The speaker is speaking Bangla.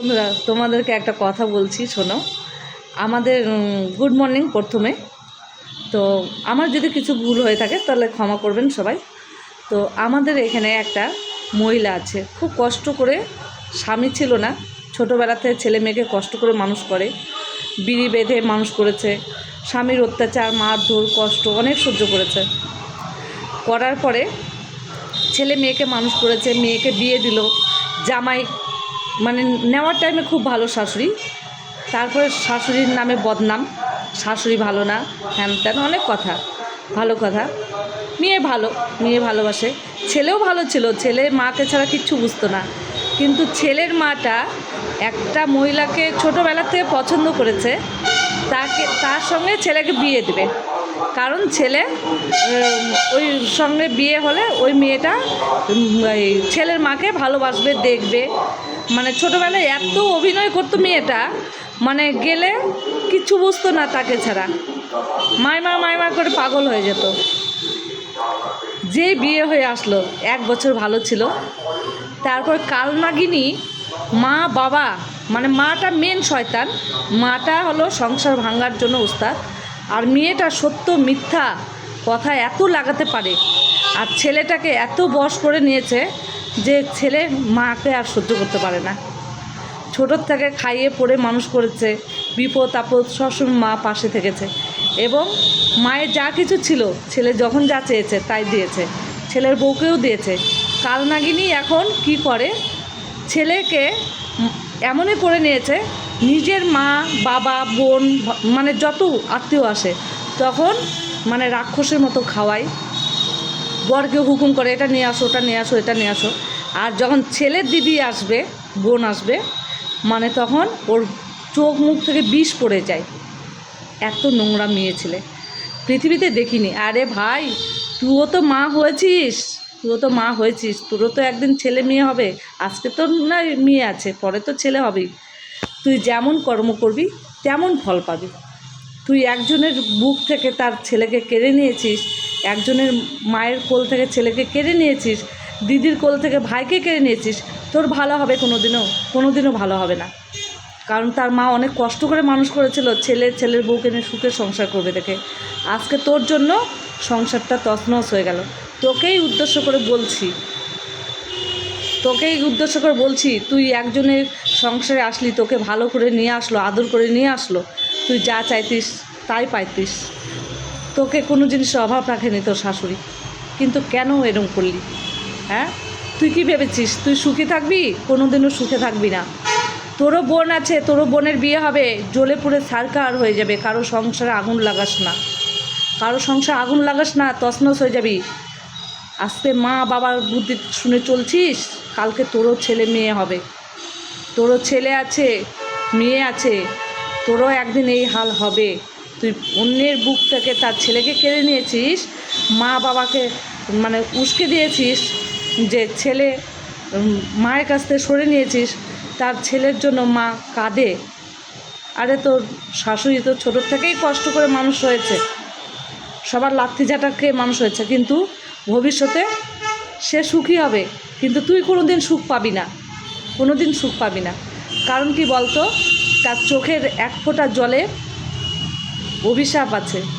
বন্ধুরা, তোমাদেরকে একটা কথা বলছি, শোনো। আমাদের গুড মর্নিং প্রথমে। তো আমার যদি কিছু ভুল হয়ে থাকে তাহলে ক্ষমা করবেন সবাই। তো আমাদের এখানে একটা মহিলা আছে, খুব কষ্ট করে, স্বামী ছিল না, ছোটোবেলাতে ছেলে মেয়েকে কষ্ট করে মানুষ করে, বিড়ি বেঁধে মানুষ করেছে, স্বামীর অত্যাচার, মারধর, কষ্ট অনেক সহ্য করেছে। করার পরে ছেলে মেয়েকে মানুষ করেছে, মেয়েকে বিয়ে দিল, জামাই মানে নেওয়ার টাইমে খুব ভালো শাশুড়ি, তারপরে শাশুড়ির নামে বদনাম, শাশুড়ি ভালো না, হ্যান ত্যান অনেক কথা, ভালো কথা। মেয়ে ভালো, মেয়ে ভালোবাসে, ছেলেও ভালো ছিল, ছেলে মাকে ছাড়া কিচ্ছু বুঝতো না। কিন্তু ছেলের মাটা একটা মহিলাকে ছোটোবেলা থেকে পছন্দ করেছে, তার সঙ্গে ছেলেকে বিয়ে দেবে, কারণ ছেলে ওই সঙ্গে বিয়ে হলে ওই মেয়েটা ছেলের মাকে ভালোবাসবে, দেখবে। মানে ছোটোবেলায় এত অভিনয় করতো মেয়েটা, মানে গেলে কিচ্ছু বুঝতো না তাকে ছাড়া, মাইমা করে পাগল হয়ে যেত। যে বিয়ে হয়ে আসলো 1 বছর ভালো ছিল, তারপর কালনাগিনী মা বাবা, মানে মাটা মেন শয়তান, মাটা হলো সংসার ভাঙার জন্য উস্তাদ, আর মেয়েটা সত্য মিথ্যা কথা এত লাগাতে পারে, আর ছেলেটাকে এত বশ করে নিয়েছে যে ছেলে মাকে আর সহ্য করতে পারে না। ছোটোর থেকে খাইয়ে পড়ে মানুষ করেছে, বিপদ আপদ সবসময় মা পাশে থেকেছে, এবং মায়ের যা কিছু ছিল ছেলে যখন যা চেয়েছে তাই দিয়েছে, ছেলের বউকেও দিয়েছে। কালনাগিনী এখন কি করে, ছেলেকে এমনই করে নিয়েছে, নিজের মা বাবা বোন মানে যত আত্মীয় আসে তখন মানে রাক্ষসের মতো খাওয়ায়, বরকে হুকুম করে এটা নিয়ে আসো, ওটা নিয়ে আসো, এটা নিয়ে আসো। আর যখন ছেলের দিদি আসবে, বোন আসবে, মানে তখন ওর চোখ মুখ থেকে বিষ পড়ে যায়। এত নোংরা মেয়ে ছেলে পৃথিবীতে দেখিনি। আরে ভাই, তুইও তো মা হয়েছিস, তোরও তো একদিন ছেলে মেয়ে হবে। আজকে তো না মেয়ে আছে, পরে তো ছেলে হবেই। তুই যেমন কর্ম করবি তেমন ফল পাবি। তুই একজনের বুক থেকে তার ছেলেকে কেড়ে নিয়েছিস, একজনের মায়ের কোল থেকে ছেলেকে কেড়ে নিয়েছিস, দিদির কোল থেকে ভাইকে কেড়ে নিয়েছিস, তোর ভালো হবে কোনোদিনও ভালো হবে না। কারণ তার মা অনেক কষ্ট করে মানুষ করেছিল, ছেলের বউকে নিয়ে সুখের সংসার করবে দেখে। আজকে তোর জন্য সংসারটা তছনছ হয়ে গেল। তোকেই উদ্দেশ্য করে বলছি, তুই একজনের সংসারে আসলি, তোকে ভালো করে নিয়ে আসলো, আদর করে নিয়ে আসলো, তুই যা চাইতিস তাই পাইতিস, তোকে কোনো জিনিসের অভাব রাখেনি তোর শাশুড়ি, কিন্তু কেন এরকম করলি? হ্যাঁ, তুই কি ভেবেছিস তুই সুখে থাকবি? কোনোদিনও সুখে থাকবি না। তোরও বোন আছে, তোরও বোনের বিয়ে হবে, জ্বলে পুড়ে ছারখার হয়ে যাবে। কারো সংসারে আগুন লাগাস না, তছনছ হয়ে যাবি। আজকে মা বাবার বুদ্ধি শুনে চলছিস, কালকে তোরও ছেলে মেয়ে হবে, তোরও ছেলে আছে, মেয়ে আছে, তোরও একদিন এই হাল হবে। তুই অন্যের বুক থেকে তার ছেলেকে কেড়ে নিয়েছিস, মা বাবাকে মানে উস্কে দিয়েছিস, যে ছেলে মায়ের কাছ থেকে সরে নিয়েছিস, তার ছেলের জন্য মা কাঁদে। আরে তোর শাশুড়ি তো ছোটোর থেকেই কষ্ট করে মানুষ হয়েছে, সবার লাথি ঝাঁটা খেয়ে মানুষ হয়েছে, কিন্তু ভবিষ্যতে সে সুখী হবে, কিন্তু তুই কোনোদিন সুখ পাবি না। কারণ কি বলতো, তার চোখের এক ফোঁটা জলে অভিশাপ আছে।